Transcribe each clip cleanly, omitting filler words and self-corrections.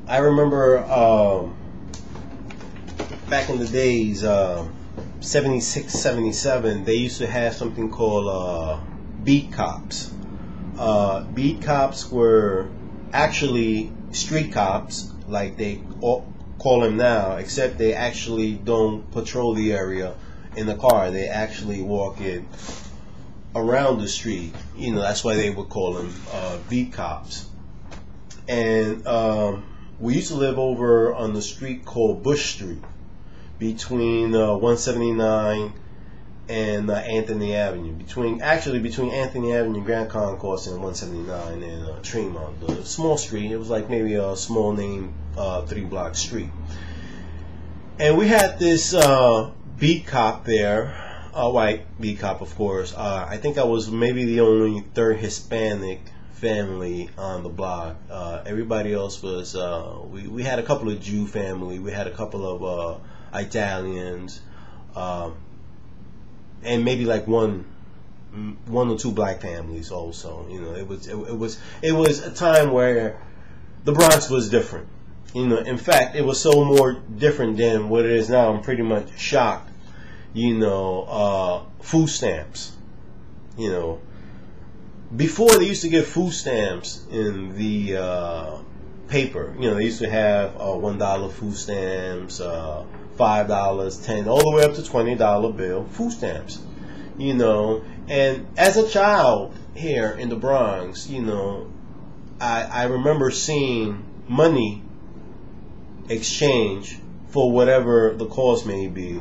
I remember back in the days, 76, 77, they used to have something called beat cops. Beat cops were actually street cops, like they call them now, except they actually don't patrol the area in the car. They actually walk it around the street. You know, that's why they would call them beat cops. And we used to live over on the street called Bush Street, between 179 and Anthony Avenue. Between Anthony Avenue, Grand Concourse, and 179 and Tremont. The small street. It was like maybe a small name 3-block street. And we had this beat cop there, a white beat cop, of course. I think I was maybe the only third Hispanic family on the block. Everybody else was, we had a couple of Jew family, we had a couple of Italians, and maybe like one or two black families also. You know, it was a time where the Bronx was different. You know, in fact, it was so more different than what it is now. I'm pretty much shocked. You know, food stamps. You know, before they used to give food stamps in the paper. You know, they used to have $1 food stamps, $5, $10, all the way up to $20 bill food stamps. You know, and as a child here in the Bronx, you know, I remember seeing money exchange for whatever the cause may be,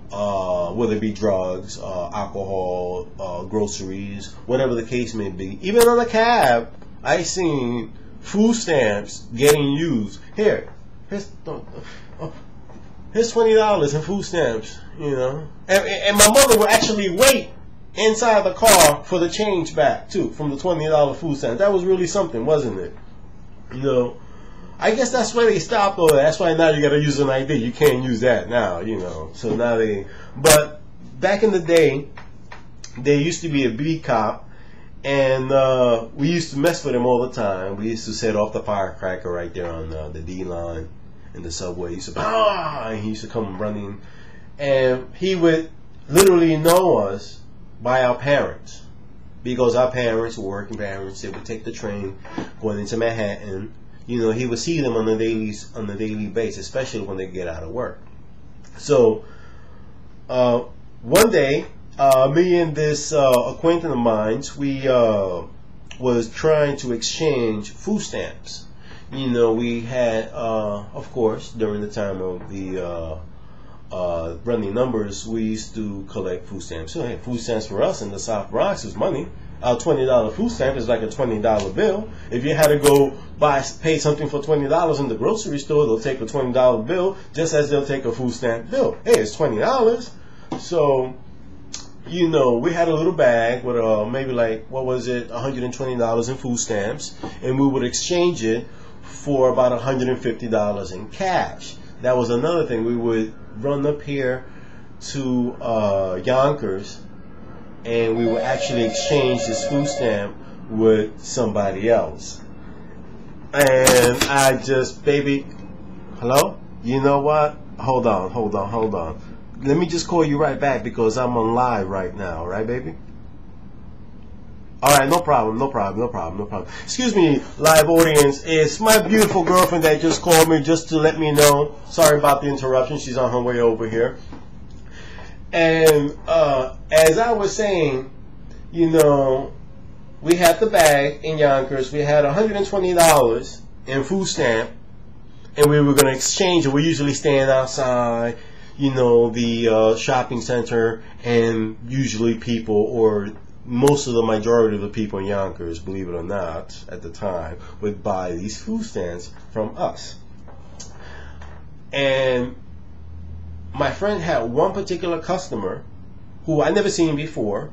whether it be drugs, alcohol, groceries, whatever the case may be. Even on a cab, I seen food stamps getting used. Here's $20 in food stamps, you know. And my mother would actually wait inside the car for the change back too, from the $20 food stamps. That was really something, wasn't it? You know, I guess that's why they stopped all that. That's why now you got to use an ID. You can't use that now, you know. So now but back in the day, there used to be a beat cop, and we used to mess with him all the time. We used to set off the firecracker right there on the D line in the subway. He used to, and he used to come running, and he would literally know us by our parents, because our parents were working parents. They would take the train going into Manhattan. You know, he would see them on the daily basis, especially when they get out of work. So one day, me and this acquaintance of mine, we was trying to exchange food stamps. You know, we had, of course, during the time of the running numbers, we used to collect food stamps. So, hey, food stamps for us in the South Bronx is money. Our $20 food stamp is like a $20 bill. If you had to go pay something for $20 in the grocery store, they'll take a $20 bill just as they'll take a food stamp bill. Hey, it's $20. So, you know, we had a little bag with maybe like, what was it, $120 in food stamps, and we would exchange it for about $150 in cash. That was another thing. We would run up here to Yonkers, and we would actually exchange this food stamp with somebody else. And I just, baby, hello? You know what? Hold on. Let me just call you right back because I'm on live right now, right, baby? All right, no problem. Excuse me, live audience. It's my beautiful girlfriend that just called me just to let me know. Sorry about the interruption. She's on her way over here. And as I was saying, you know, we had the bag in Yonkers. We had $120 in food stamp, and we were going to exchange it. We usually stand outside, you know, the shopping center, and usually people, or most of the majority of the people in Yonkers, believe it or not, at the time, would buy these food stamps from us. And my friend had one particular customer who I never seen before,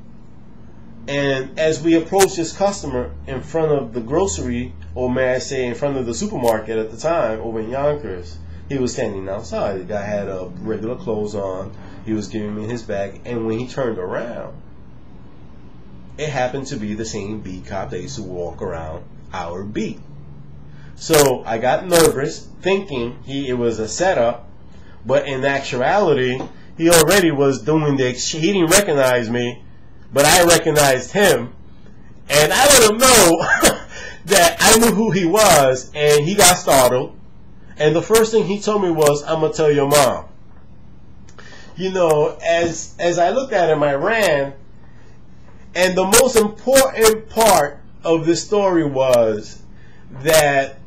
and as we approached this customer in front of the grocery, or may I say in front of the supermarket at the time over in Yonkers, he was standing outside. The guy had regular clothes on. He was giving me his bag, and when he turned around, it happened to be the same beat cop that used to walk around our beat. So I got nervous, thinking it was a setup, but in actuality, he already was doing the exchange. He didn't recognize me, but I recognized him, and I let him know that I knew who he was, and he got startled. And the first thing he told me was, "I'm gonna tell your mom." You know, as I looked at him, I ran, and the most important part of this story was that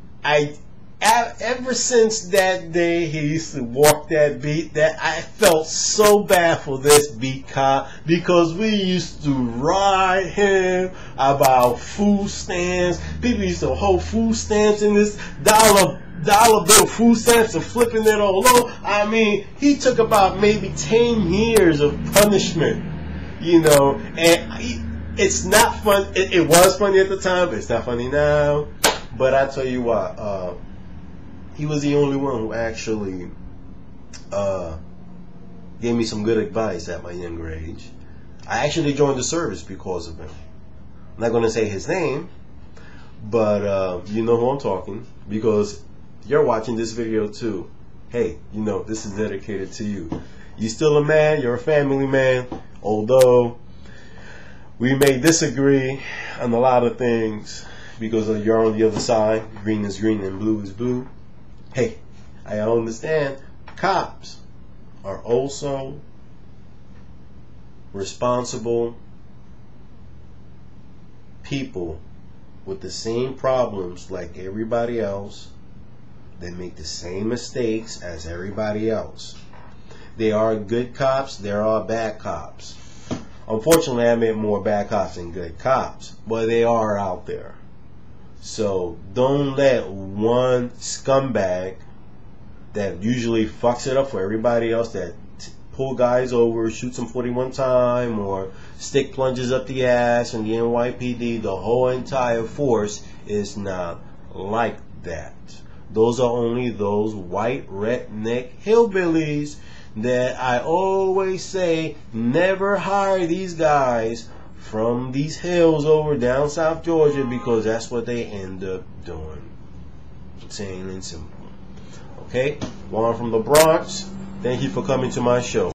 ever since that day he used to walk that beat, that I felt so bad for this beat cop, because we used to ride him about food stamps. People used to hold food stamps in this dollar bill food stamps and flipping it all over. I mean, he took about maybe 10 years of punishment, you know, and it's not fun. It was funny at the time, but it's not funny now. But I tell you what, he was the only one who actually gave me some good advice at my younger age. I actually joined the service because of him. I'm not going to say his name, but you know who I'm talking, because you're watching this video too. Hey, you know, this is dedicated to you. You're still a man, you're a family man, although we may disagree on a lot of things because you're on the other side. Green is green and blue is blue. Hey, I understand. Cops are also responsible people with the same problems like everybody else. They make the same mistakes as everybody else. There are good cops, there are bad cops. Unfortunately, I met more bad cops than good cops, but they are out there. So don't let one scumbag that usually fucks it up for everybody else, that pull guys over, shoots them 41 times, or stick plunges up the ass, and the NYPD, the whole entire force is not like that. Those are only those white redneck hillbillies that I always say, never hire these guys from these hills over down South Georgia, because that's what they end up doing. Plain and simple. Okay? Juan from the Bronx. Thank you for coming to my show.